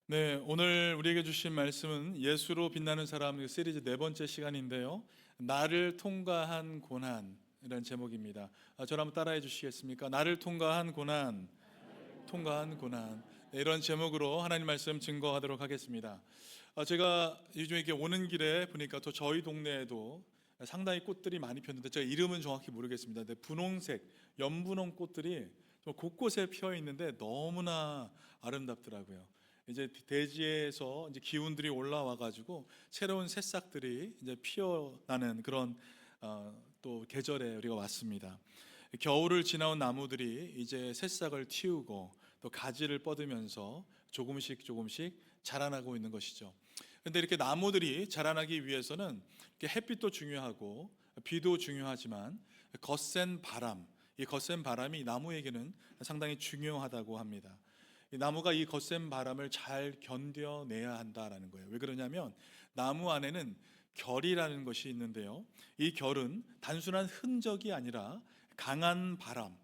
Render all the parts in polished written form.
네, 오늘 우리에게 주신 말씀은 예수로 빛나는 사람 시리즈 네 번째 시간인데요. 나를 통과한 고난이라는 제목입니다. 저를 한번 따라해 주시겠습니까? 나를 통과한 고난, 통과한 고난. 네, 이런 제목으로 하나님 말씀 증거하도록 하겠습니다. 제가 요즘 이렇게 오는 길에 보니까 또 저희 동네에도 상당히 꽃들이 많이 폈는데 제가 이름은 정확히 모르겠습니다. 근데 분홍색, 연분홍 꽃들이 좀 곳곳에 피어 있는데 너무나 아름답더라고요. 이제 대지에서 이제 기운들이 올라와 가지고 새로운 새싹들이 이제 피어나는 그런 또 계절에 우리가 왔습니다. 겨울을 지나온 나무들이 이제 새싹을 틔우고 또 가지를 뻗으면서 조금씩 조금씩 자라나고 있는 것이죠. 근데 이렇게 나무들이 자라나기 위해서는 이렇게 햇빛도 중요하고 비도 중요하지만 거센 바람, 이 거센 바람이 나무에게는 상당히 중요하다고 합니다. 이 나무가 이 거센 바람을 잘 견뎌내야 한다라는 거예요. 왜 그러냐면 나무 안에는 결이라는 것이 있는데요. 이 결은 단순한 흔적이 아니라 강한 바람,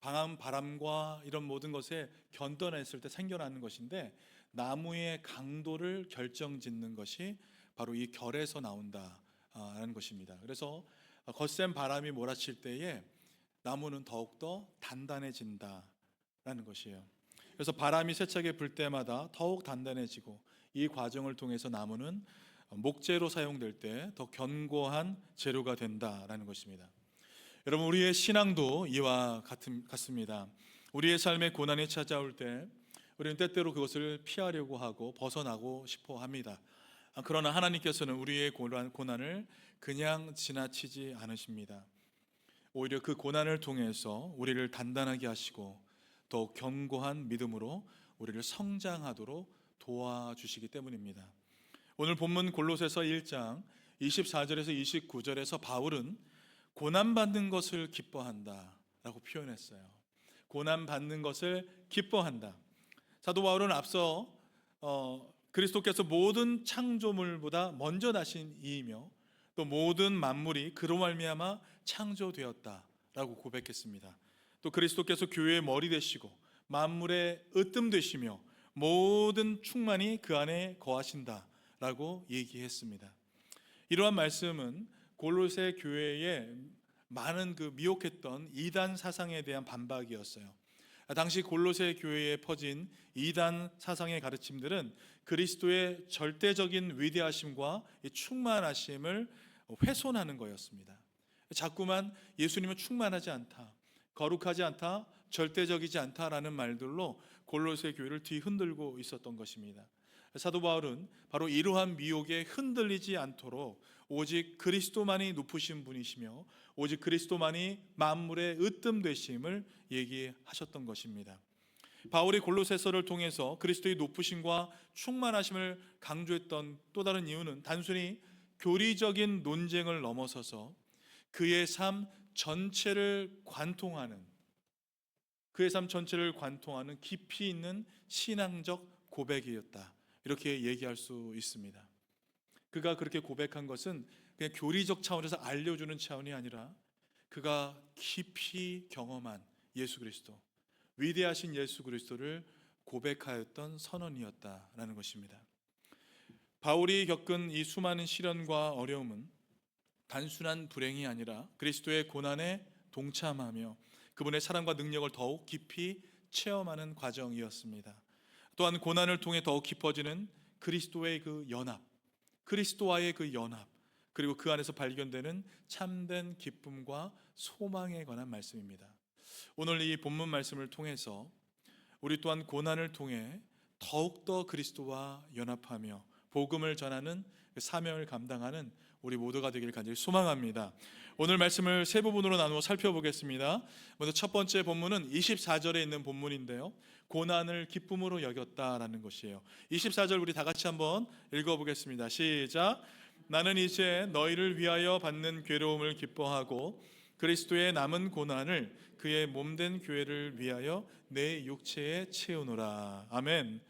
강한 바람과 이런 모든 것에 견뎌냈을 때 생겨나는 것인데 나무의 강도를 결정짓는 것이 바로 이 결에서 나온다라는 것입니다. 그래서 거센 바람이 몰아칠 때에 나무는 더욱더 단단해진다라는 것이에요. 그래서 바람이 세차게 불 때마다 더욱 단단해지고 이 과정을 통해서 나무는 목재로 사용될 때 더 견고한 재료가 된다라는 것입니다. 여러분, 우리의 신앙도 이와 같습니다. 우리의 삶에 고난이 찾아올 때 우리는 때때로 그것을 피하려고 하고 벗어나고 싶어 합니다. 그러나 하나님께서는 우리의 고난을 그냥 지나치지 않으십니다. 오히려 그 고난을 통해서 우리를 단단하게 하시고 더 견고한 믿음으로 우리를 성장하도록 도와주시기 때문입니다. 오늘 본문 골로새서 1장 24절에서 29절에서 바울은 고난받는 것을 기뻐한다 라고 표현했어요. 고난받는 것을 기뻐한다. 사도 바울은 앞서 그리스도께서 모든 창조물보다 먼저 나신 이이며 또 모든 만물이 그로 말미암아 창조되었다라고 고백했습니다. 또 그리스도께서 교회의 머리 되시고 만물의 으뜸 되시며 모든 충만이 그 안에 거하신다라고 얘기했습니다. 이러한 말씀은 골로새 교회에 많은 그 미혹했던 이단 사상에 대한 반박이었어요. 당시 골로새 교회에 퍼진 이단 사상의 가르침들은 그리스도의 절대적인 위대하심과 충만하심을 훼손하는 거였습니다. 자꾸만 예수님은 충만하지 않다, 거룩하지 않다, 절대적이지 않다라는 말들로 골로새 교회를 뒤흔들고 있었던 것입니다. 사도 바울은 바로 이러한 미혹에 흔들리지 않도록 오직 그리스도만이 높으신 분이시며 오직 그리스도만이 만물의 으뜸 되심을 얘기하셨던 것입니다. 바울이 골로새서를 통해서 그리스도의 높으심과 충만하심을 강조했던 또 다른 이유는 단순히 교리적인 논쟁을 넘어서서 그의 삶 전체를 관통하는 깊이 있는 신앙적 고백이었다. 이렇게 얘기할 수 있습니다. 그가 그렇게 고백한 것은 그냥 교리적 차원에서 알려주는 차원이 아니라 그가 깊이 경험한 예수 그리스도, 위대하신 예수 그리스도를 고백하였던 선언이었다라는 것입니다. 바울이 겪은 이 수많은 시련과 어려움은 단순한 불행이 아니라 그리스도의 고난에 동참하며 그분의 사랑과 능력을 더욱 깊이 체험하는 과정이었습니다. 또한 고난을 통해 더욱 깊어지는 그리스도의 그 연합, 그리스도와의 그 연합, 그리고 그 안에서 발견되는 참된 기쁨과 소망에 관한 말씀입니다. 오늘 이 본문 말씀을 통해서 우리 또한 고난을 통해 더욱더 그리스도와 연합하며 복음을 전하는 사명을 감당하는 우리 모두가 되기를 간절히 소망합니다. 오늘 말씀을 세 부분으로 나누어 살펴보겠습니다. 먼저 첫 번째 본문은 24절에 있는 본문인데요, 고난을 기쁨으로 여겼다라는 것이에요. 24절 우리 다 같이 한번 읽어보겠습니다. 시작. 나는 이제 너희를 위하여 받는 괴로움을 기뻐하고 그리스도의 남은 고난을 그의 몸된 교회를 위하여 내 육체에 채우노라. 아멘.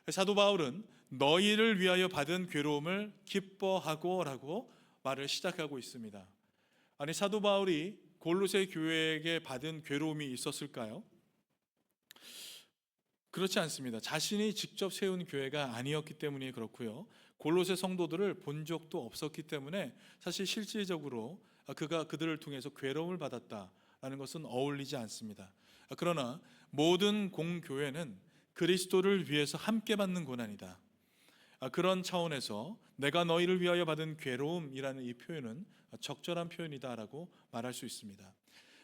사도 바울은 너희를 위하여 받은 괴로움을 기뻐하고 라고 말을 시작하고 있습니다. 아니, 사도 바울이 골로새 교회에게 받은 괴로움이 있었을까요? 그렇지 않습니다. 자신이 직접 세운 교회가 아니었기 때문에 그렇고요. 골로새 성도들을 본 적도 없었기 때문에 사실 실질적으로 그가 그들을 통해서 괴로움을 받았다라는 것은 어울리지 않습니다. 그러나 모든 공교회는 그리스도를 위해서 함께 받는 고난이다. 그런 차원에서 내가 너희를 위하여 받은 괴로움이라는 이 표현은 적절한 표현이다라고 말할 수 있습니다.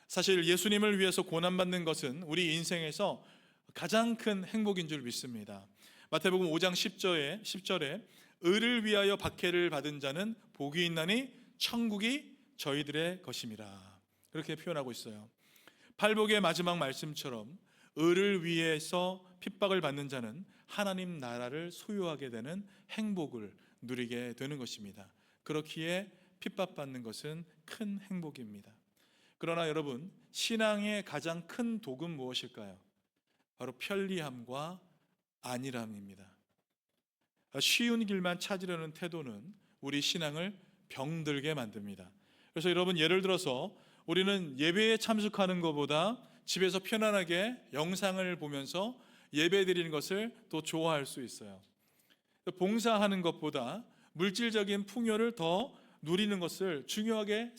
사실 예수님을 위해서 고난받는 것은 우리 인생에서 가장 큰 행복인 줄 믿습니다. 마태복음 5장 10절에 의를 위하여 박해를 받은 자는 복이 있나니 천국이 저희들의 것임이라, 그렇게 표현하고 있어요. 팔복의 마지막 말씀처럼 의를 위해서 핍박을 받는 자는 하나님 나라를 소유하게 되는 행복을 누리게 되는 것입니다. 그렇기에 핍박받는 것은 큰 행복입니다. 그러나 여러분, 신앙의 가장 큰 독은 무엇일까요? 바로 편리함과 안일함입니다. 쉬운 길만 찾으려는 태도는 우리 신앙을 병들게 만듭니다. 그래서 여러분, 예를 들어서 우리는 예배에 참석하는 것보다 집에서 편안하게 영상을 보면서 예배 드리는 것을 더 좋아할 수 있어요. 봉사하는 것보다 물질적인 풍요를 더 누리는 것을 중요하게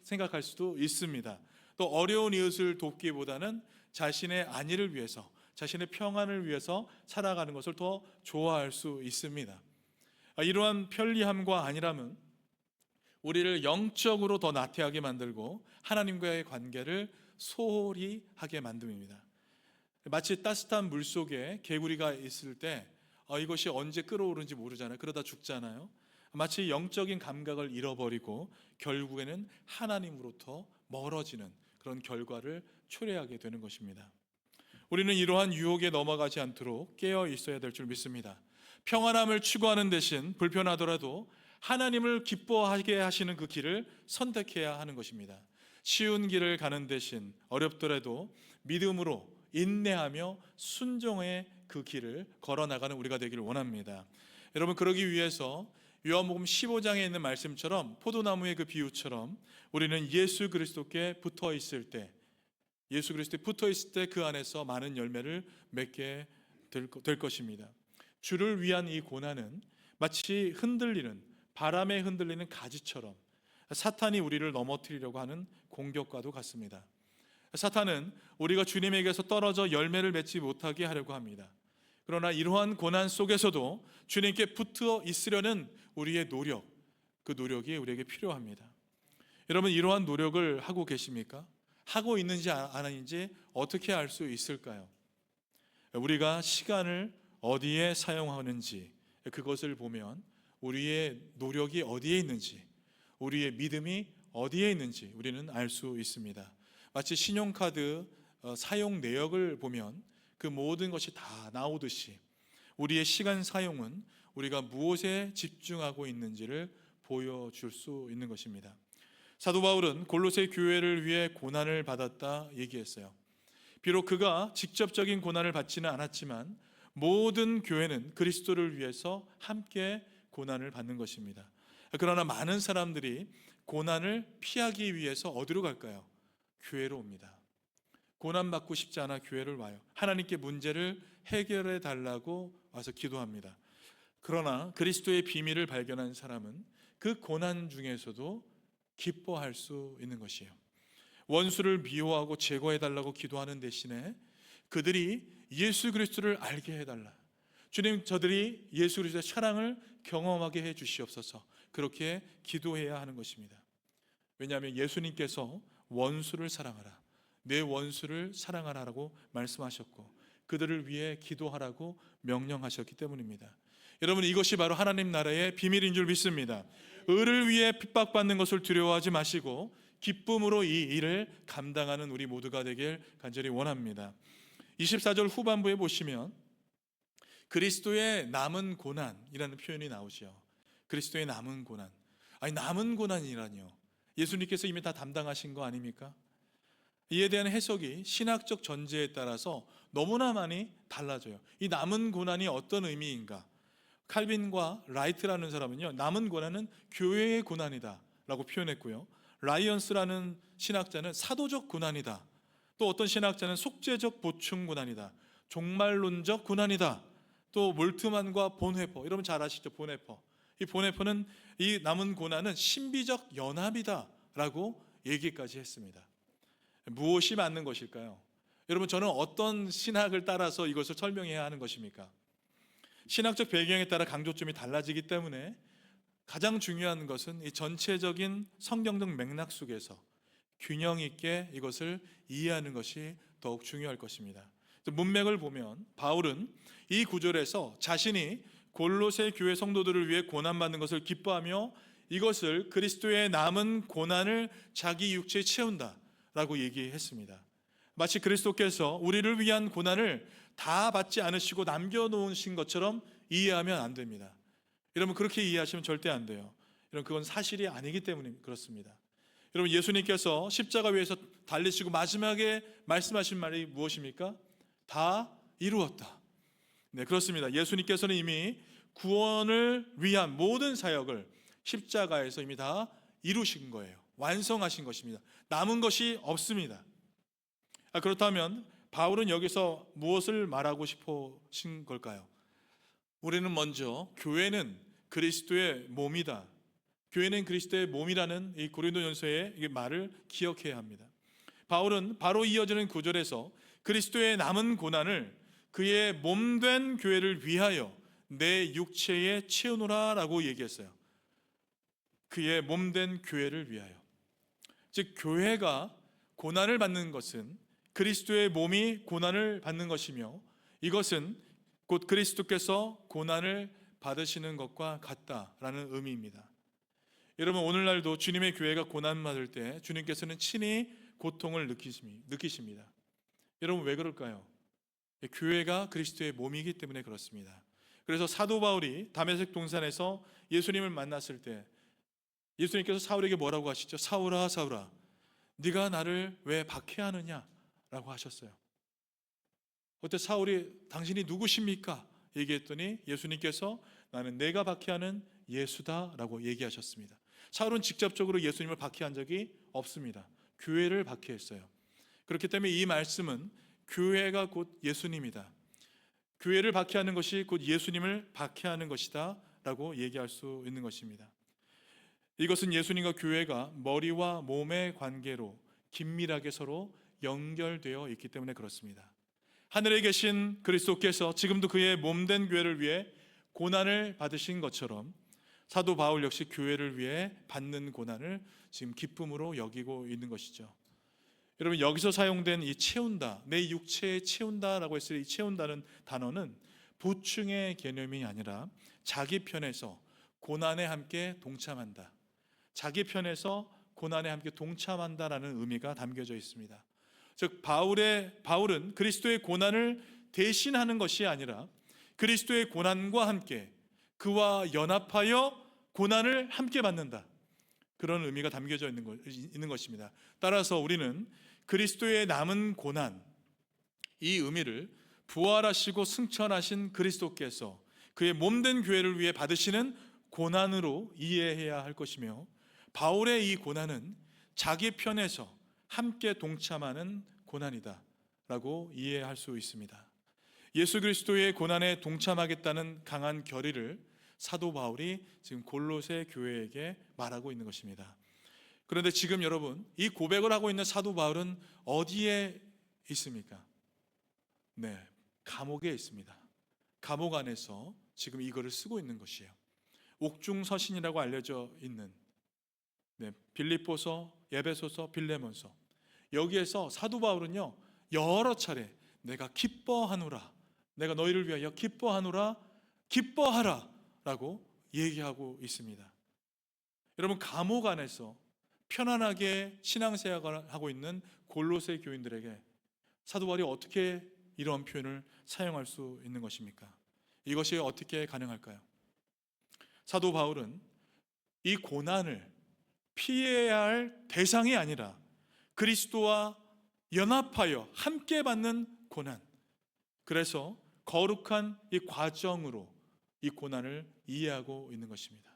생각할 수도 있습니다. 또 어려운 이웃을 돕기보다는 자신의 안위를 위해서, 자신의 평안을 위해서 살아가는 것을 더 좋아할 수 있습니다. 이러한 편리함과 안일함은 우리를 영적으로 더 나태하게 만들고 하나님과의 관계를 소홀히 하게 만듭니다. 마치 따뜻한 물 속에 개구리가 있을 때 이것이 언제 끓어오르는지 모르잖아요. 그러다 죽잖아요. 마치 영적인 감각을 잃어버리고 결국에는 하나님으로부터 멀어지는 그런 결과를 초래하게 되는 것입니다. 우리는 이러한 유혹에 넘어가지 않도록 깨어 있어야 될 줄 믿습니다. 평안함을 추구하는 대신 불편하더라도 하나님을 기뻐하게 하시는 그 길을 선택해야 하는 것입니다. 쉬운 길을 가는 대신 어렵더라도 믿음으로 인내하며 순종의 그 길을 걸어나가는 우리가 되기를 원합니다. 여러분, 그러기 위해서 요한복음 15장에 있는 말씀처럼 포도나무의 그 비유처럼 우리는 예수 그리스도께 붙어 있을 때, 예수 그리스도에 붙어 있을 때 그 안에서 많은 열매를 맺게 될 것입니다. 주를 위한 이 고난은 마치 바람에 흔들리는 가지처럼 사탄이 우리를 넘어뜨리려고 하는 공격과도 같습니다. 사탄은 우리가 주님에게서 떨어져 열매를 맺지 못하게 하려고 합니다. 그러나 이러한 고난 속에서도 주님께 붙어 있으려는 우리의 노력, 그 노력이 우리에게 필요합니다. 여러분, 이러한 노력을 하고 계십니까? 하고 있는지 아닌지 어떻게 알 수 있을까요? 우리가 시간을 어디에 사용하는지, 그것을 보면 우리의 노력이 어디에 있는지, 우리의 믿음이 어디에 있는지 우리는 알 수 있습니다. 마치 신용카드 사용 내역을 보면 그 모든 것이 다 나오듯이 우리의 시간 사용은 우리가 무엇에 집중하고 있는지를 보여줄 수 있는 것입니다. 사도 바울은 골로새 교회를 위해 고난을 받았다 얘기했어요. 비록 그가 직접적인 고난을 받지는 않았지만 모든 교회는 그리스도를 위해서 함께 고난을 받는 것입니다. 그러나 많은 사람들이 고난을 피하기 위해서 어디로 갈까요? 교회로 옵니다. 고난받고 싶지 않아 교회를 와요. 하나님께 문제를 해결해 달라고 와서 기도합니다. 그러나 그리스도의 비밀을 발견한 사람은 그 고난 중에서도 기뻐할 수 있는 것이에요. 원수를 미워하고 제거해 달라고 기도하는 대신에 그들이 예수 그리스도를 알게 해달라, 주님, 저들이 예수 그리스도의 사랑을 경험하게 해 주시옵소서, 그렇게 기도해야 하는 것입니다. 왜냐하면 예수님께서 원수를 사랑하라, 내 원수를 사랑하라고 말씀하셨고 그들을 위해 기도하라고 명령하셨기 때문입니다. 여러분, 이것이 바로 하나님 나라의 비밀인 줄 믿습니다. 의를 위해 핍박받는 것을 두려워하지 마시고 기쁨으로 이 일을 감당하는 우리 모두가 되길 간절히 원합니다. 24절 후반부에 보시면 그리스도의 남은 고난이라는 표현이 나오죠. 그리스도의 남은 고난. 아니, 남은 고난이라뇨. 예수님께서 이미 다 담당하신 거 아닙니까? 이에 대한 해석이 신학적 전제에 따라서 너무나 많이 달라져요. 이 남은 고난이 어떤 의미인가? 칼빈과 라이트라는 사람은요, 남은 고난은 교회의 고난이다 라고 표현했고요, 라이언스라는 신학자는 사도적 고난이다, 또 어떤 신학자는 속죄적 보충 고난이다, 종말론적 고난이다. 또 몰트만과 본회퍼, 여러분 잘 아시죠? 본회퍼. 이 본회퍼는 이 남은 고난은 신비적 연합이다라고 얘기까지 했습니다. 무엇이 맞는 것일까요? 여러분, 저는 어떤 신학을 따라서 이것을 설명해야 하는 것입니까? 신학적 배경에 따라 강조점이 달라지기 때문에 가장 중요한 것은 이 전체적인 성경적 맥락 속에서 균형 있게 이것을 이해하는 것이 더욱 중요할 것입니다. 문맥을 보면 바울은 이 구절에서 자신이 골로새 교회 성도들을 위해 고난받는 것을 기뻐하며 이것을 그리스도의 남은 고난을 자기 육체에 채운다라고 얘기했습니다. 마치 그리스도께서 우리를 위한 고난을 다 받지 않으시고 남겨놓으신 것처럼 이해하면 안 됩니다. 여러분, 그렇게 이해하시면 절대 안 돼요. 여러분, 그건 사실이 아니기 때문에 그렇습니다. 여러분, 예수님께서 십자가 위에서 달리시고 마지막에 말씀하신 말이 무엇입니까? 다 이루었다. 네, 그렇습니다. 예수님께서는 이미 구원을 위한 모든 사역을 십자가에서 이미 다 이루신 거예요. 완성하신 것입니다. 남은 것이 없습니다. 그렇다면 바울은 여기서 무엇을 말하고 싶으신 걸까요? 우리는 먼저 교회는 그리스도의 몸이다. 교회는 그리스도의 몸이라는 이 고린도전서의 말을 기억해야 합니다. 바울은 바로 이어지는 구절에서 그리스도의 남은 고난을 그의 몸된 교회를 위하여 내 육체에 채우노라 라고 얘기했어요. 그의 몸된 교회를 위하여. 즉, 교회가 고난을 받는 것은 그리스도의 몸이 고난을 받는 것이며 이것은 곧 그리스도께서 고난을 받으시는 것과 같다라는 의미입니다. 여러분, 오늘날도 주님의 교회가 고난받을 때 주님께서는 친히 고통을 느끼십니다. 여러분, 왜 그럴까요? 교회가 그리스도의 몸이기 때문에 그렇습니다. 그래서 사도 바울이 다메섹 동산에서 예수님을 만났을 때 예수님께서 사울에게 뭐라고 하시죠? 사울아, 사울아, 네가 나를 왜 박해하느냐? 라고 하셨어요. 그때 사울이 당신이 누구십니까? 얘기했더니 예수님께서 나는 내가 박해하는 예수다 라고 얘기하셨습니다. 사울은 직접적으로 예수님을 박해한 적이 없습니다. 교회를 박해했어요. 그렇기 때문에 이 말씀은 교회가 곧 예수님이다, 교회를 박해하는 것이 곧 예수님을 박해하는 것이다 라고 얘기할 수 있는 것입니다. 이것은 예수님과 교회가 머리와 몸의 관계로 긴밀하게 서로 연결되어 있기 때문에 그렇습니다. 하늘에 계신 그리스도께서 지금도 그의 몸된 교회를 위해 고난을 받으신 것처럼 사도 바울 역시 교회를 위해 받는 고난을 지금 기쁨으로 여기고 있는 것이죠. 여러분, 여기서 사용된 이 채운다, 내 육체에 채운다라고 했을 때 이 채운다는 단어는 보충의 개념이 아니라 자기 편에서 고난에 함께 동참한다, 자기 편에서 고난에 함께 동참한다라는 의미가 담겨져 있습니다. 즉, 바울은 그리스도의 고난을 대신하는 것이 아니라 그리스도의 고난과 함께 그와 연합하여 고난을 함께 받는다, 그런 의미가 담겨져 있는 것입니다. 따라서 우리는 그리스도의 남은 고난, 이 의미를 부활하시고 승천하신 그리스도께서 그의 몸된 교회를 위해 받으시는 고난으로 이해해야 할 것이며, 바울의 이 고난은 자기 편에서 함께 동참하는 고난이다 라고 이해할 수 있습니다. 예수 그리스도의 고난에 동참하겠다는 강한 결의를 사도 바울이 지금 골로새 교회에게 말하고 있는 것입니다. 그런데 지금 여러분, 이 고백을 하고 있는 사도 바울은 어디에 있습니까? 네, 감옥에 있습니다. 감옥 안에서 지금 이거를 쓰고 있는 것이에요. 옥중서신이라고 알려져 있는 빌립보서, 에베소서, 빌레몬서, 여기에서 사도 바울은요 여러 차례 내가 기뻐하노라, 내가 너희를 위하여 기뻐하노라, 기뻐하라 라고 얘기하고 있습니다. 여러분, 감옥 안에서 편안하게 신앙생활을 하고 있는 골로새 교인들에게 사도 바울이 어떻게 이런 표현을 사용할 수 있는 것입니까? 이것이 어떻게 가능할까요? 사도 바울은 이 고난을 피해야 할 대상이 아니라 그리스도와 연합하여 함께 받는 고난, 그래서 거룩한 이 과정으로 이 고난을 이해하고 있는 것입니다.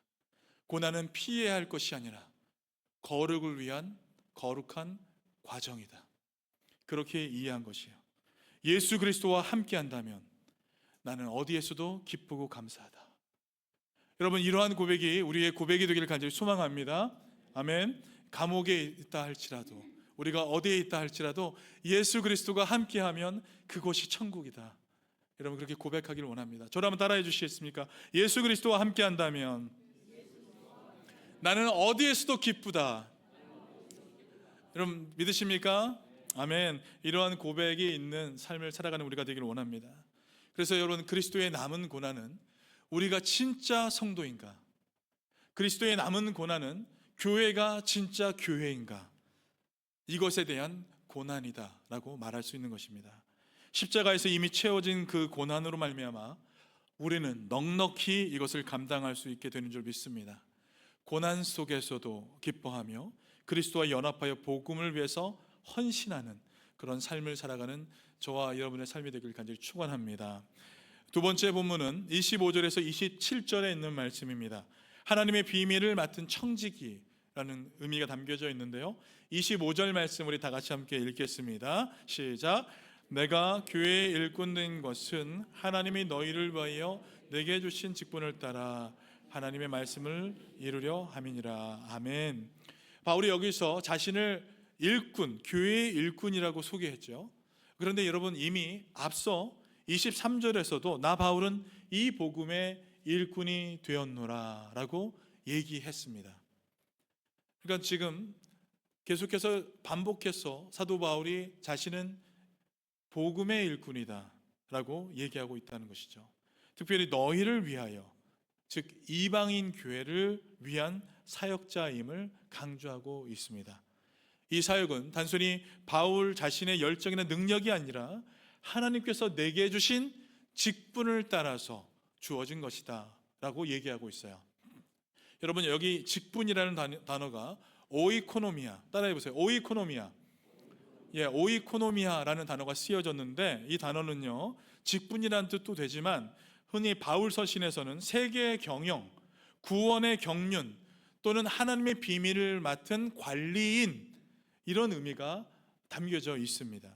고난은 피해야 할 것이 아니라 거룩을 위한 거룩한 과정이다, 그렇게 이해한 것이에요. 예수 그리스도와 함께 한다면 나는 어디에서도 기쁘고 감사하다. 여러분, 이러한 고백이 우리의 고백이 되기를 간절히 소망합니다. 아멘. 감옥에 있다 할지라도, 우리가 어디에 있다 할지라도 예수 그리스도가 함께하면 그곳이 천국이다. 여러분, 그렇게 고백하기를 원합니다. 저를 한번 따라해 주시겠습니까? 예수 그리스도와 함께한다면 나는 어디에서도 기쁘다. 여러분, 믿으십니까? 아멘. 이러한 고백이 있는 삶을 살아가는 우리가 되기를 원합니다. 그래서 여러분, 그리스도의 남은 고난은 우리가 진짜 성도인가? 그리스도의 남은 고난은 교회가 진짜 교회인가? 이것에 대한 고난이다 라고 말할 수 있는 것입니다. 십자가에서 이미 채워진 그 고난으로 말미암아 우리는 넉넉히 이것을 감당할 수 있게 되는 줄 믿습니다. 고난 속에서도 기뻐하며 그리스도와 연합하여 복음을 위해서 헌신하는 그런 삶을 살아가는 저와 여러분의 삶이 되길 간절히 축원합니다. 두 번째 본문은 25절에서 27절에 있는 말씀입니다. 하나님의 비밀을 맡은 청지기라는 의미가 담겨져 있는데요, 25절 말씀 우리 다 같이 함께 읽겠습니다. 시작. 내가 교회의 일꾼 된 것은 하나님이 너희를 위하여 내게 주신 직분을 따라 하나님의 말씀을 이루려 함이니라. 아멘. 바울이 여기서 자신을 일꾼, 교회의 일꾼이라고 소개했죠. 그런데 여러분, 이미 앞서 23절에서도 나 바울은 이 복음의 일꾼이 되었노라 라고 얘기했습니다. 그러니까 지금 계속해서 반복해서 사도 바울이 자신은 복음의 일꾼이다 라고 얘기하고 있다는 것이죠. 특별히 너희를 위하여, 즉 이방인 교회를 위한 사역자임을 강조하고 있습니다. 이 사역은 단순히 바울 자신의 열정이나 능력이 아니라 하나님께서 내게 주신 직분을 따라서 주어진 것이다 라고 얘기하고 있어요. 여러분, 여기 직분이라는 단어가 오이코노미아, 따라해보세요. 오이코노미아. 오이코노미아라는 단어가 쓰여졌는데, 이 단어는요, 직분이라는 뜻도 되지만 흔히 바울 서신에서는 세계의 경영, 구원의 경륜 또는 하나님의 비밀을 맡은 관리인, 이런 의미가 담겨져 있습니다.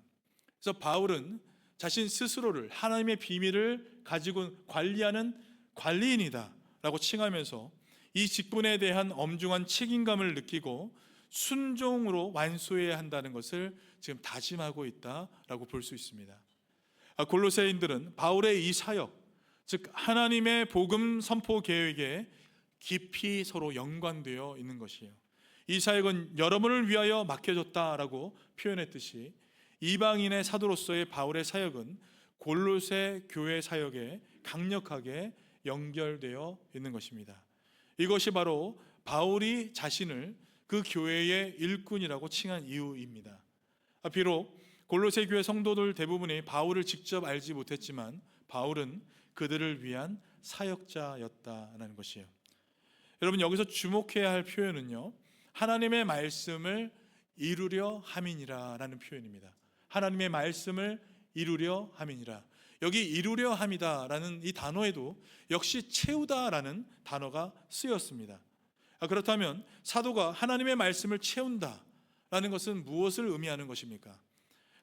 그래서 바울은 자신 스스로를 하나님의 비밀을 가지고 관리하는 관리인이다 라고 칭하면서 이 직분에 대한 엄중한 책임감을 느끼고 순종으로 완수해야 한다는 것을 지금 다짐하고 있다라고 볼 수 있습니다. 골로새인들은 바울의 이 사역, 즉 하나님의 복음 선포 계획에 깊이 서로 연관되어 있는 것이에요. 이 사역은 여러분을 위하여 맡겨졌다라고 표현했듯이 이방인의 사도로서의 바울의 사역은 골로새 교회 사역에 강력하게 연결되어 있는 것입니다. 이것이 바로 바울이 자신을 그 교회의 일꾼이라고 칭한 이유입니다. 비록 골로새 교회 성도들 대부분이 바울을 직접 알지 못했지만 바울은 그들을 위한 사역자였다는 것이에요. 여러분, 여기서 주목해야 할 표현은요, 하나님의 말씀을 이루려 함이니라 라는 표현입니다. 하나님의 말씀을 이루려 함이니라. 여기 이루려 함이다 라는 이 단어에도 역시 채우다 라는 단어가 쓰였습니다. 그렇다면 사도가 하나님의 말씀을 채운다 라는 것은 무엇을 의미하는 것입니까?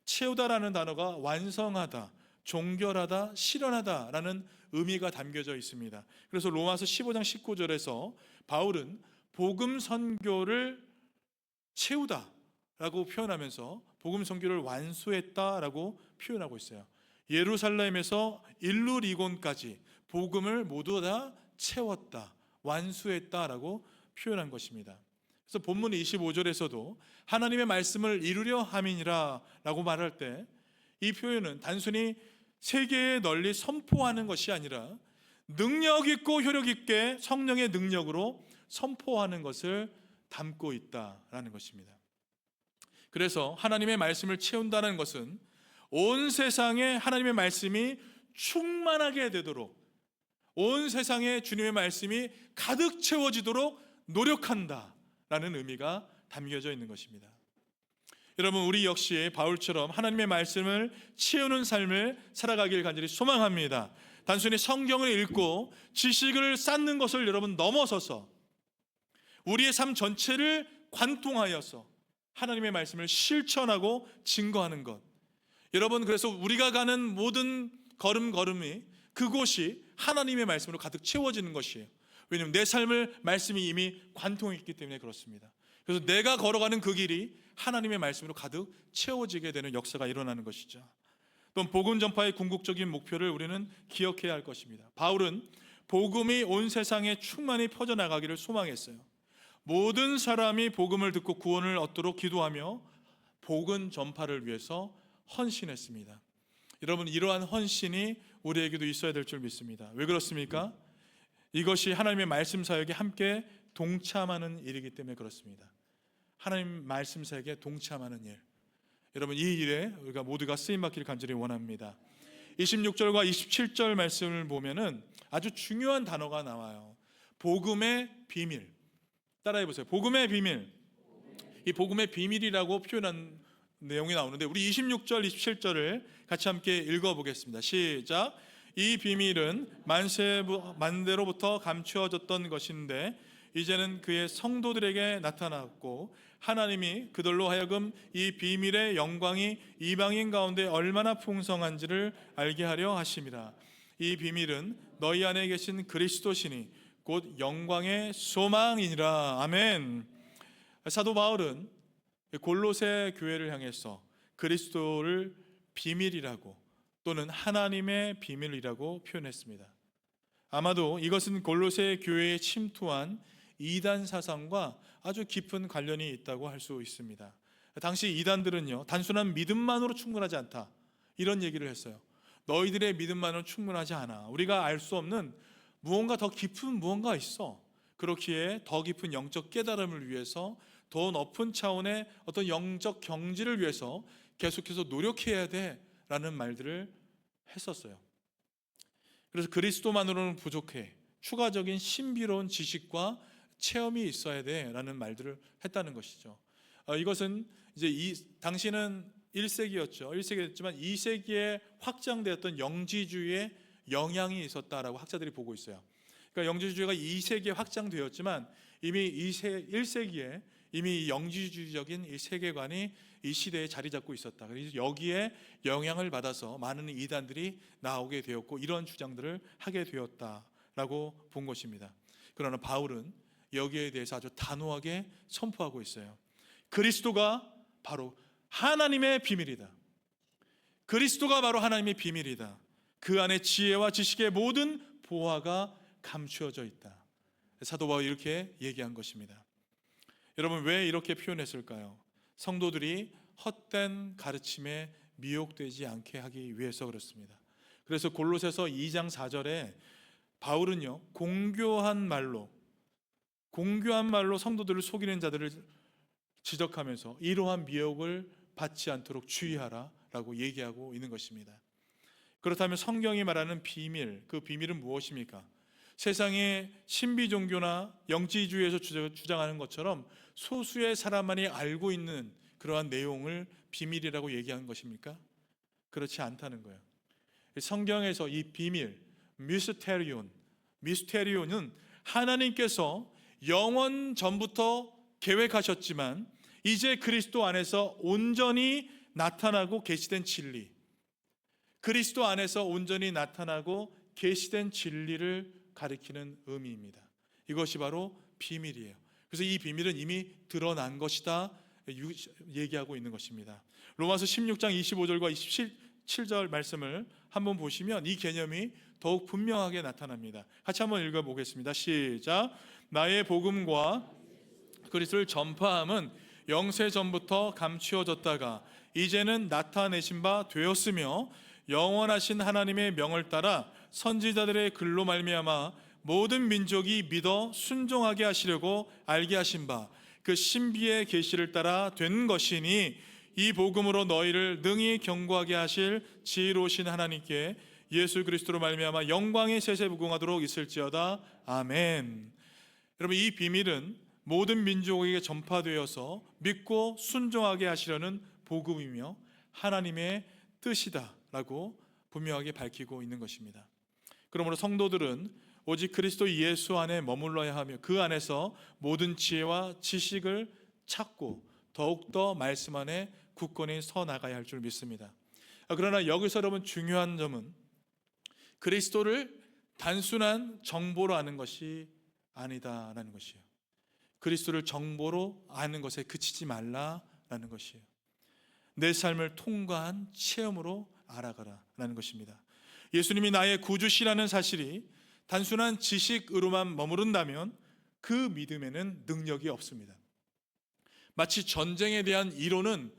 채우다 라는 단어가 완성하다, 종결하다, 실현하다 라는 의미가 담겨져 있습니다. 그래서 로마서 15장 19절에서 바울은 복음 선교를 채우다 라고 표현하면서 복음 선교를 완수했다 라고 표현하고 있어요. 예루살렘에서 일루리곤까지 복음을 모두 다 채웠다, 완수했다 라고 표현한 것입니다. 그래서 본문 25절에서도 하나님의 말씀을 이루려 함이니라 라고 말할 때 이 표현은 단순히 세계에 널리 선포하는 것이 아니라 능력 있고 효력 있게 성령의 능력으로 선포하는 것을 담고 있다라는 것입니다. 그래서 하나님의 말씀을 채운다는 것은 온 세상에 하나님의 말씀이 충만하게 되도록, 온 세상에 주님의 말씀이 가득 채워지도록 노력한다라는 의미가 담겨져 있는 것입니다. 여러분, 우리 역시 바울처럼 하나님의 말씀을 채우는 삶을 살아가길 간절히 소망합니다. 단순히 성경을 읽고 지식을 쌓는 것을 여러분 넘어서서 우리의 삶 전체를 관통하여서 하나님의 말씀을 실천하고 증거하는 것, 여러분, 그래서 우리가 가는 모든 걸음걸음이 그곳이 하나님의 말씀으로 가득 채워지는 것이에요. 왜냐하면 내 삶을 말씀이 이미 관통했기 때문에 그렇습니다. 그래서 내가 걸어가는 그 길이 하나님의 말씀으로 가득 채워지게 되는 역사가 일어나는 것이죠. 또 복음 전파의 궁극적인 목표를 우리는 기억해야 할 것입니다. 바울은 복음이 온 세상에 충만히 퍼져나가기를 소망했어요. 모든 사람이 복음을 듣고 구원을 얻도록 기도하며 복음 전파를 위해서 헌신했습니다. 여러분, 이러한 헌신이 우리에게도 있어야 될 줄 믿습니다. 왜 그렇습니까? 이것이 하나님의 말씀 사역에 함께 동참하는 일이기 때문에 그렇습니다. 하나님 말씀 사역에 동참하는 일, 여러분, 이 일에 우리가 모두가 쓰임받기를 간절히 원합니다. 26절과 27절 말씀을 보면은 아주 중요한 단어가 나와요. 복음의 비밀. 따라해 보세요. 복음의 비밀. 이 복음의 비밀이라고 표현한 내용이 나오는데, 우리 26절, 27절을 같이 함께 읽어보겠습니다. 시작. 이 비밀은 만대로부터 감추어졌던 것인데 이제는 그의 성도들에게 나타났고, 하나님이 그들로 하여금 이 비밀의 영광이 이방인 가운데 얼마나 풍성한지를 알게 하려 하심이라. 이 비밀은 너희 안에 계신 그리스도시니 곧 영광의 소망이니라. 아멘. 사도 바울은 골로새 교회를 향해서 그리스도를 비밀이라고, 또는 하나님의 비밀이라고 표현했습니다. 아마도 이것은 골로새 교회에 침투한 이단 사상과 아주 깊은 관련이 있다고 할 수 있습니다. 당시 이단들은요, 단순한 믿음만으로 충분하지 않다, 이런 얘기를 했어요. 너희들의 믿음만으로 충분하지 않아. 우리가 알 수 없는 무언가 더 깊은 무언가 있어. 그렇기에 더 깊은 영적 깨달음을 위해서, 더 높은 차원의 어떤 영적 경지를 위해서 계속해서 노력해야 돼 라는 말들을 했었어요. 그래서 그리스도만으로는 부족해, 추가적인 신비로운 지식과 체험이 있어야 돼 라는 말들을 했다는 것이죠. 이것은 이제 당시는 1세기였죠. 1세기였지만 2세기에 확장되었던 영지주의의 영향이 있었다라고 학자들이 보고 있어요. 그러니까 영지주의가 2세기에 확장되었지만 이미 1세기에 이미 영지주의적인 이 세계관이 이 시대에 자리 잡고 있었다. 그래서 여기에 영향을 받아서 많은 이단들이 나오게 되었고, 이런 주장들을 하게 되었다라고 본 것입니다. 그러나 바울은 여기에 대해서 아주 단호하게 선포하고 있어요. 그리스도가 바로 하나님의 비밀이다. 그리스도가 바로 하나님의 비밀이다. 그 안에 지혜와 지식의 모든 보화가 감추어져 있다. 사도 바울이 이렇게 얘기한 것입니다. 여러분, 왜 이렇게 표현했을까요? 성도들이 헛된 가르침에 미혹되지 않게 하기 위해서 그렇습니다. 그래서 골로새서 2장 4절에 바울은요, 공교한 말로 성도들을 속이는 자들을 지적하면서 이러한 미혹을 받지 않도록 주의하라 라고 얘기하고 있는 것입니다. 그렇다면 성경이 말하는 비밀, 그 비밀은 무엇입니까? 세상의 신비 종교나 영지주의에서 주장하는 것처럼 소수의 사람만이 알고 있는 그러한 내용을 비밀이라고 얘기하는 것입니까? 그렇지 않다는 거예요. 성경에서 이 비밀, 미스테리온은 하나님께서 영원 전부터 계획하셨지만 이제 그리스도 안에서 온전히 나타나고 계시된 진리, 그리스도 안에서 온전히 나타나고 계시된 진리를 가리키는 의미입니다. 이것이 바로 비밀이에요. 그래서 이 비밀은 이미 드러난 것이다 얘기하고 있는 것입니다. 로마서 16장 25절과 27절 말씀을 한번 보시면 이 개념이 더욱 분명하게 나타납니다. 같이 한번 읽어보겠습니다. 시작. 나의 복음과 그리스도를 전파함은 영세 전부터 감추어졌다가 이제는 나타내신 바 되었으며, 영원하신 하나님의 명을 따라 선지자들의 글로 말미암아 모든 민족이 믿어 순종하게 하시려고 알게 하신 바 그 신비의 계시를 따라 된 것이니, 이 복음으로 너희를 능히 경고하게 하실 지혜로우신 하나님께 예수 그리스도로 말미암아 영광의 세세 무궁하도록 있을지어다. 아멘. 여러분, 이 비밀은 모든 민족에게 전파되어서 믿고 순종하게 하시려는 복음이며 하나님의 뜻이다라고 분명하게 밝히고 있는 것입니다. 그러므로 성도들은 오직 그리스도 예수 안에 머물러야 하며 그 안에서 모든 지혜와 지식을 찾고 더욱더 말씀 안에 굳건히 서 나가야 할 줄 믿습니다. 그러나 여기서 여러분 중요한 점은 그리스도를 단순한 정보로 아는 것이 아니다라는 것이에요. 그리스도를 정보로 아는 것에 그치지 말라라는 것이에요. 내 삶을 통과한 체험으로 알아가라라는 것입니다. 예수님이 나의 구주시라는 사실이 단순한 지식으로만 머무른다면 그 믿음에는 능력이 없습니다. 마치 전쟁에 대한 이론은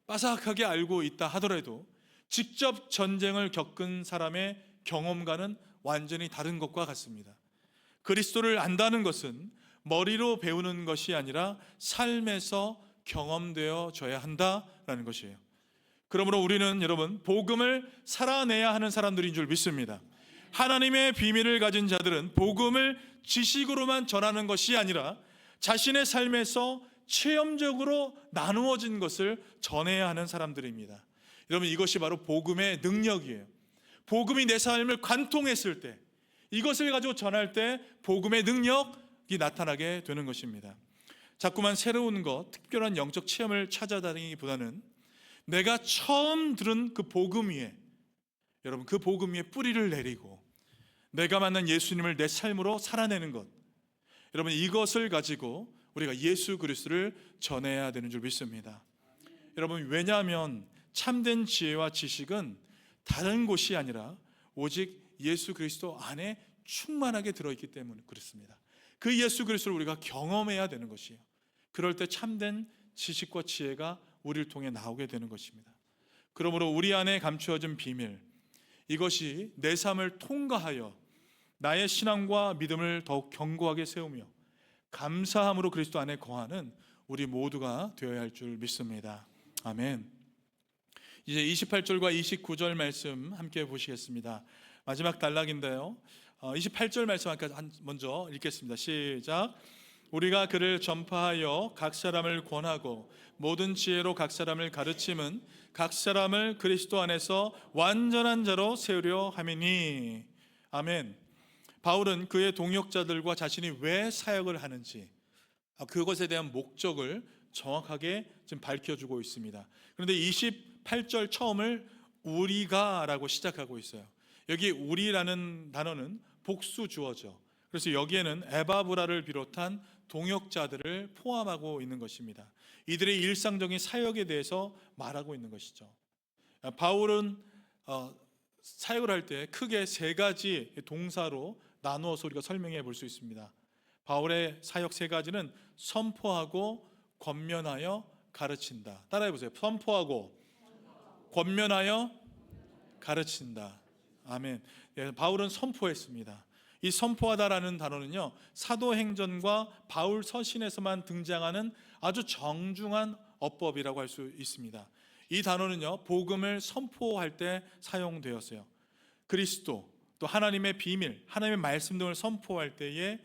빠삭하게 알고 있다 하더라도 직접 전쟁을 겪은 사람의 경험과는 완전히 다른 것과 같습니다. 그리스도를 안다는 것은 머리로 배우는 것이 아니라 삶에서 경험되어져야 한다라는 것이에요. 그러므로 우리는 여러분 복음을 살아내야 하는 사람들인 줄 믿습니다. 하나님의 비밀을 가진 자들은 복음을 지식으로만 전하는 것이 아니라 자신의 삶에서 체험적으로 나누어진 것을 전해야 하는 사람들입니다. 여러분, 이것이 바로 복음의 능력이에요. 복음이 내 삶을 관통했을 때, 이것을 가지고 전할 때 복음의 능력이 나타나게 되는 것입니다. 자꾸만 새로운 것, 특별한 영적 체험을 찾아다니기보다는 내가 처음 들은 그 복음 위에, 여러분, 그 복음 위에 뿌리를 내리고 내가 만난 예수님을 내 삶으로 살아내는 것, 여러분, 이것을 가지고 우리가 예수 그리스도를 전해야 되는 줄 믿습니다. 여러분, 왜냐하면 참된 지혜와 지식은 다른 곳이 아니라 오직 예수 그리스도 안에 충만하게 들어있기 때문에 그렇습니다. 그 예수 그리스도를 우리가 경험해야 되는 것이에요. 그럴 때 참된 지식과 지혜가 우리를 통해 나오게 되는 것입니다. 그러므로 우리 안에 감추어진 비밀, 이것이 내 삶을 통과하여 나의 신앙과 믿음을 더욱 견고하게 세우며 감사함으로 그리스도 안에 거하는 우리 모두가 되어야 할 줄 믿습니다. 아멘. 이제 28절과 29절 말씀 함께 보시겠습니다. 마지막 단락인데요, 28절 말씀 먼저 읽겠습니다. 시작. 우리가 그를 전파하여 각 사람을 권하고 모든 지혜로 각 사람을 가르침은 각 사람을 그리스도 안에서 완전한 자로 세우려 함이니. 아멘. 바울은 그의 동역자들과 자신이 왜 사역을 하는지, 그것에 대한 목적을 정확하게 지금 밝혀주고 있습니다. 그런데 28절 처음을 우리가라고 시작하고 있어요. 여기 우리라는 단어는 복수 주어죠. 그래서 여기에는 에바브라를 비롯한 동역자들을 포함하고 있는 것입니다. 이들의 일상적인 사역에 대해서 말하고 있는 것이죠. 바울은 사역을 할 때 크게 세 가지 동사로 나누어서 우리가 설명해 볼 수 있습니다. 바울의 사역 세 가지는 선포하고 권면하여 가르친다. 따라해 보세요. 선포하고 권면하여 가르친다. 아멘. 바울은 선포했습니다. 이 선포하다라는 단어는요, 사도행전과 바울 서신에서만 등장하는 아주 정중한 어법이라고 할 수 있습니다. 이 단어는요, 복음을 선포할 때 사용되었어요. 그리스도, 또 하나님의 비밀, 하나님의 말씀 등을 선포할 때에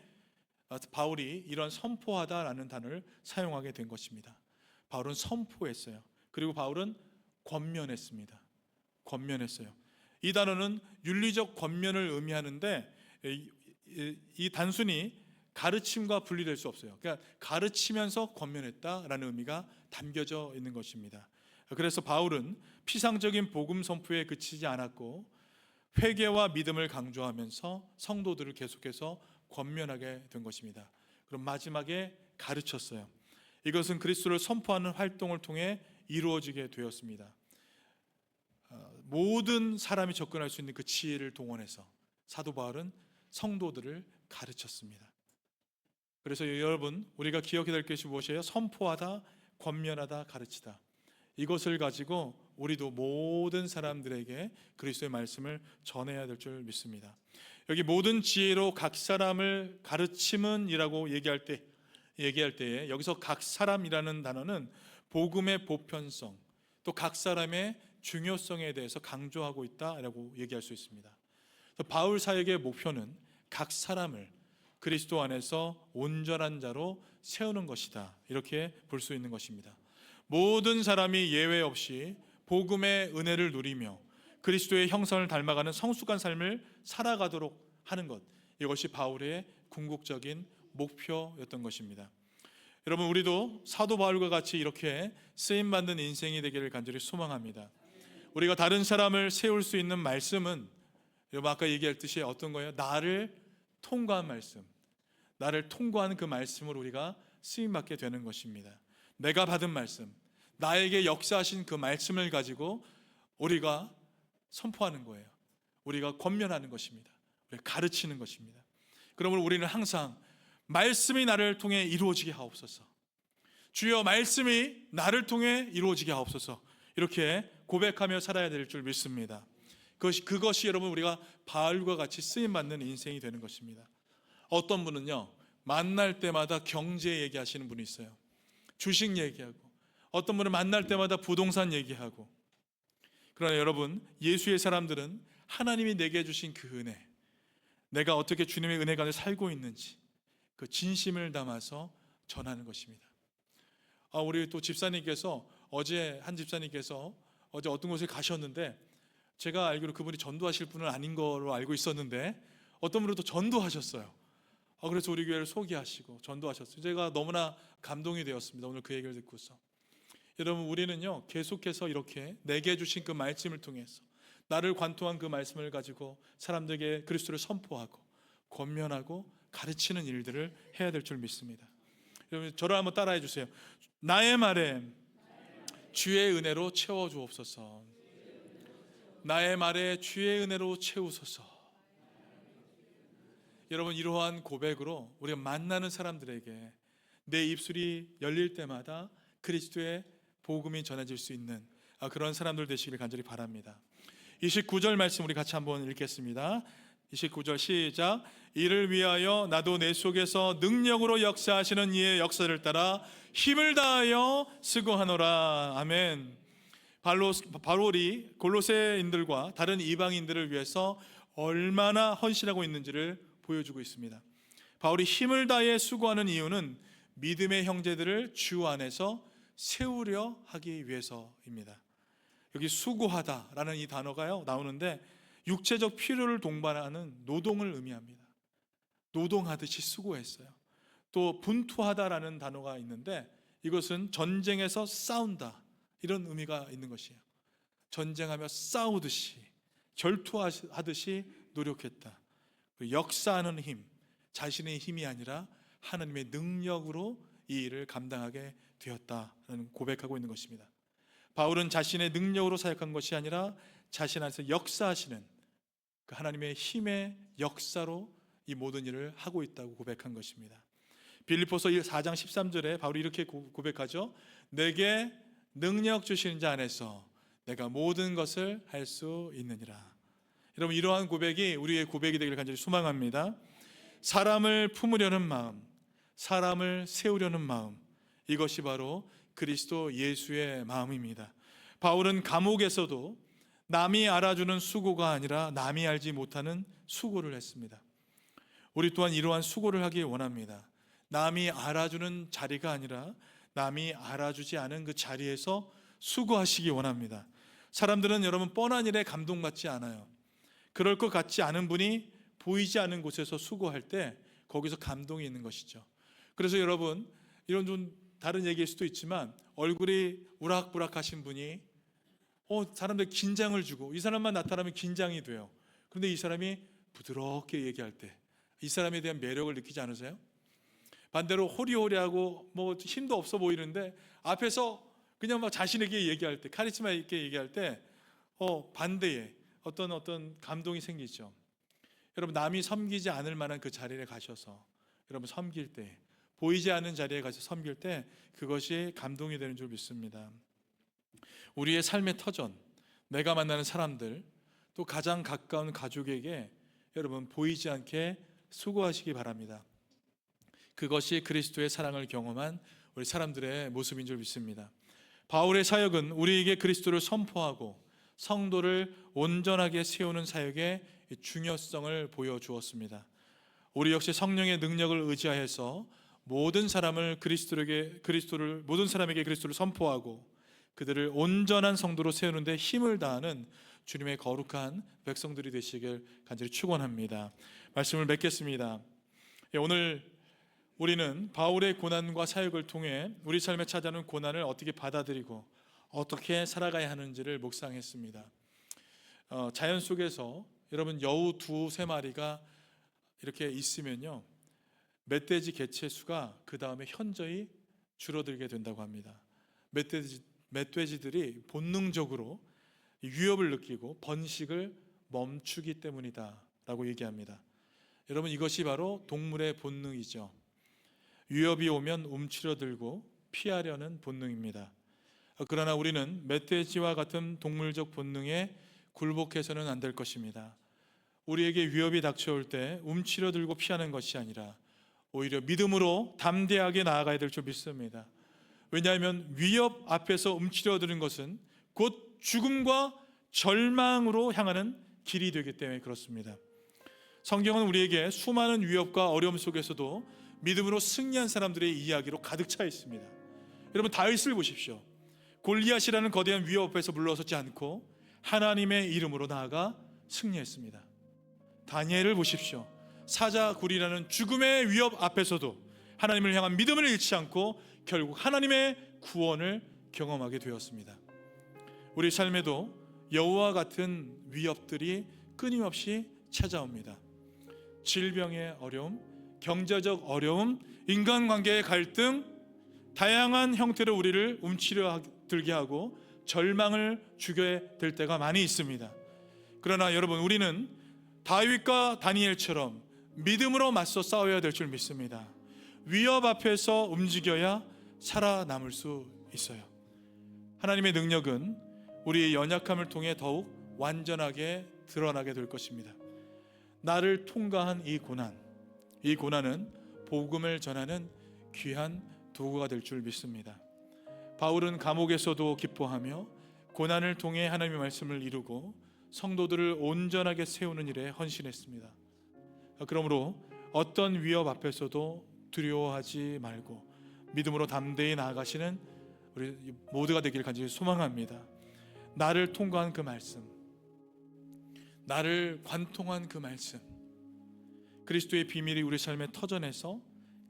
바울이 이런 선포하다라는 단어를 사용하게 된 것입니다. 바울은 선포했어요. 그리고 바울은 권면했습니다. 권면했어요. 이 단어는 윤리적 권면을 의미하는데 이 단순히 가르침과 분리될 수 없어요. 그러니까 가르치면서 권면했다라는 의미가 담겨져 있는 것입니다. 그래서 바울은 피상적인 복음 선포에 그치지 않았고 회개와 믿음을 강조하면서 성도들을 계속해서 권면하게 된 것입니다. 그럼 마지막에 가르쳤어요. 이것은 그리스도를 선포하는 활동을 통해 이루어지게 되었습니다. 모든 사람이 접근할 수 있는 그 지혜를 동원해서 사도 바울은 성도들을 가르쳤습니다. 그래서 여러분, 우리가 기억해야 될 것이 무엇이에요? 선포하다, 권면하다, 가르치다. 이것을 가지고 우리도 모든 사람들에게 그리스도의 말씀을 전해야 될 줄 믿습니다. 여기 모든 지혜로 각 사람을 가르침은 이라고 얘기할 때에 여기서 각 사람이라는 단어는 복음의 보편성, 또 각 사람의 중요성에 대해서 강조하고 있다라고 얘기할 수 있습니다. 바울 사역의 목표는 각 사람을 그리스도 안에서 온전한 자로 세우는 것이다, 이렇게 볼 수 있는 것입니다. 모든 사람이 예외 없이 복음의 은혜를 누리며 그리스도의 형상을 닮아가는 성숙한 삶을 살아가도록 하는 것, 이것이 바울의 궁극적인 목표였던 것입니다. 여러분, 우리도 사도 바울과 같이 이렇게 쓰임받는 인생이 되기를 간절히 소망합니다. 우리가 다른 사람을 세울 수 있는 말씀은 여러분 아까 얘기했듯이 어떤 거예요? 나를 통과한 말씀, 나를 통과한 그 말씀을 우리가 쓰임받게 되는 것입니다. 내가 받은 말씀, 나에게 역사하신 그 말씀을 가지고 우리가 선포하는 거예요. 우리가 권면하는 것입니다. 우리가 가르치는 것입니다. 그러므로 우리는 항상 말씀이 나를 통해 이루어지게 하옵소서, 주여 말씀이 나를 통해 이루어지게 하옵소서, 이렇게 고백하며 살아야 될 줄 믿습니다. 그것이 여러분 우리가 바울과 같이 쓰임받는 인생이 되는 것입니다. 어떤 분은요, 만날 때마다 경제 얘기하시는 분이 있어요. 주식 얘기하고, 어떤 분은 만날 때마다 부동산 얘기하고. 그러나 여러분, 예수의 사람들은 하나님이 내게 주신 그 은혜, 내가 어떻게 주님의 은혜 가운데 살고 있는지 그 진심을 담아서 전하는 것입니다. 우리 또 집사님께서 어제 어떤 곳에 가셨는데, 제가 알기로 그분이 전도하실 분은 아닌 거로 알고 있었는데 어떤 분은 또 전도하셨어요. 그래서 우리 교회를 소개하시고 전도하셨어요. 제가 너무나 감동이 되었습니다. 오늘 그 얘기를 듣고서. 여러분, 우리는요 계속해서 이렇게 내게 주신 그 말씀을 통해서 나를 관통한 그 말씀을 가지고 사람들에게 그리스도를 선포하고 권면하고 가르치는 일들을 해야 될 줄 믿습니다. 여러분, 저를 한번 따라해 주세요. 나의 말에 주의 은혜로 채워주옵소서. 나의 말에 주의 은혜로 채우소서. 여러분, 이러한 고백으로 우리가 만나는 사람들에게 내 입술이 열릴 때마다 그리스도의 복음이 전해질 수 있는 그런 사람들 되시기를 간절히 바랍니다. 29절 말씀 우리 같이 한번 읽겠습니다. 29절 시작. 이를 위하여 나도 내 속에서 능력으로 역사하시는 이의 역사를 따라 힘을 다하여 수고하노라. 아멘. 바울이 골로새인들과 다른 이방인들을 위해서 얼마나 헌신하고 있는지를 보여주고 있습니다. 바울이 힘을 다해 수고하는 이유는 믿음의 형제들을 주 안에서 세우려 하기 위해서입니다. 여기 수고하다라는 이 단어가요 나오는데 육체적 필요를 동반하는 노동을 의미합니다. 노동하듯이 수고했어요. 또 분투하다라는 단어가 있는데 이것은 전쟁에서 싸운다, 이런 의미가 있는 것이에요. 전쟁하며 싸우듯이, 결투하듯이 노력했다. 역사하는 힘, 자신의 힘이 아니라 하나님의 능력으로 이 일을 감당하게 되었다는 고백하고 있는 것입니다. 바울은 자신의 능력으로 사역한 것이 아니라 자신 안에서 역사하시는 그 하나님의 힘의 역사로 이 모든 일을 하고 있다고 고백한 것입니다. 빌립보서 4장 13절에 바울이 이렇게 고백하죠. 내게 능력 주시는 자 안에서 내가 모든 것을 할 수 있느니라. 여러분, 이러한 고백이 우리의 고백이 되기를 간절히 소망합니다. 사람을 품으려는 마음, 사람을 세우려는 마음, 이것이 바로 그리스도 예수의 마음입니다. 바울은 감옥에서도 남이 알아주는 수고가 아니라 남이 알지 못하는 수고를 했습니다. 우리 또한 이러한 수고를 하기 원합니다. 남이 알아주는 자리가 아니라 남이 알아주지 않은 그 자리에서 수고하시기 원합니다. 사람들은 여러분 뻔한 일에 감동받지 않아요. 그럴 것 같지 않은 분이 보이지 않은 곳에서 수고할 때 거기서 감동이 있는 것이죠. 그래서 여러분, 이런 좀 다른 얘기일 수도 있지만 얼굴이 우락부락하신 분이 사람들 긴장을 주고, 이 사람만 나타나면 긴장이 돼요. 그런데 이 사람이 부드럽게 얘기할 때 이 사람에 대한 매력을 느끼지 않으세요? 반대로 호리호리하고 힘도 없어 보이는데 앞에서 그냥 막 자신에게 얘기할 때, 카리스마 있게 얘기할 때 반대의 어떤 감동이 생기죠. 여러분, 남이 섬기지 않을 만한 그 자리에 가셔서 여러분 섬길 때, 보이지 않는 자리에 가서 섬길 때 그것이 감동이 되는 줄 믿습니다. 우리의 삶의 터전, 내가 만나는 사람들, 또 가장 가까운 가족에게 여러분 보이지 않게 수고하시기 바랍니다. 그것이 그리스도의 사랑을 경험한 우리 사람들의 모습인 줄 믿습니다. 바울의 사역은 우리에게 그리스도를 선포하고 성도를 온전하게 세우는 사역의 중요성을 보여주었습니다. 우리 역시 성령의 능력을 의지하여서 모든 사람에게 그리스도를 선포하고 그들을 온전한 성도로 세우는 데 힘을 다하는 주님의 거룩한 백성들이 되시길 간절히 축원합니다. 말씀을 맺겠습니다. 오늘 우리는 바울의 고난과 사역을 통해 우리 삶에 찾아오는 고난을 어떻게 받아들이고 어떻게 살아가야 하는지를 묵상했습니다. 자연 속에서 여러분 여우 두세 마리가 이렇게 있으면요, 멧돼지 개체 수가 그 다음에 현저히 줄어들게 된다고 합니다. 멧돼지들이 본능적으로 위협을 느끼고 번식을 멈추기 때문이다라고 얘기합니다. 여러분, 이것이 바로 동물의 본능이죠. 위협이 오면 움츠러들고 피하려는 본능입니다. 그러나 우리는 멧돼지와 같은 동물적 본능에 굴복해서는 안 될 것입니다. 우리에게 위협이 닥쳐올 때 움츠러들고 피하는 것이 아니라 오히려 믿음으로 담대하게 나아가야 될 줄 믿습니다. 왜냐하면 위협 앞에서 움츠러드는 것은 곧 죽음과 절망으로 향하는 길이 되기 때문에 그렇습니다. 성경은 우리에게 수많은 위협과 어려움 속에서도 믿음으로 승리한 사람들의 이야기로 가득 차 있습니다. 여러분, 다윗을 보십시오. 골리앗이라는 거대한 위협 앞에서 물러서지 않고 하나님의 이름으로 나아가 승리했습니다. 다니엘을 보십시오. 사자굴이라는 죽음의 위협 앞에서도 하나님을 향한 믿음을 잃지 않고 결국 하나님의 구원을 경험하게 되었습니다. 우리 삶에도 여우와 같은 위협들이 끊임없이 찾아옵니다. 질병의 어려움, 경제적 어려움, 인간관계의 갈등, 다양한 형태로 우리를 움츠러들게 하고 절망을 주게 될 때가 많이 있습니다. 그러나 여러분, 우리는 다윗과 다니엘처럼 믿음으로 맞서 싸워야 될 줄 믿습니다. 위협 앞에서 움직여야 살아남을 수 있어요. 하나님의 능력은 우리의 연약함을 통해 더욱 완전하게 드러나게 될 것입니다. 나를 통과한 이 고난은 복음을 전하는 귀한 도구가 될 줄 믿습니다. 바울은 감옥에서도 기뻐하며 고난을 통해 하나님의 말씀을 이루고 성도들을 온전하게 세우는 일에 헌신했습니다. 그러므로 어떤 위협 앞에서도 두려워하지 말고 믿음으로 담대히 나아가시는 우리 모두가 되길 간절히 소망합니다. 나를 통과한 그 말씀, 나를 관통한 그 말씀, 그리스도의 비밀이 우리 삶에 터져내서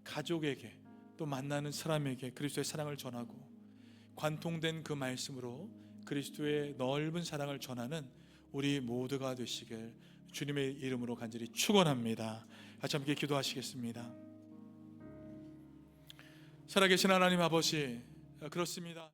가족에게 또 만나는 사람에게 그리스도의 사랑을 전하고 관통된 그 말씀으로 그리스도의 넓은 사랑을 전하는 우리 모두가 되시길 주님의 이름으로 간절히 축원합니다. 같이 함께 기도하시겠습니다. 살아계신 하나님 아버지, 그렇습니다.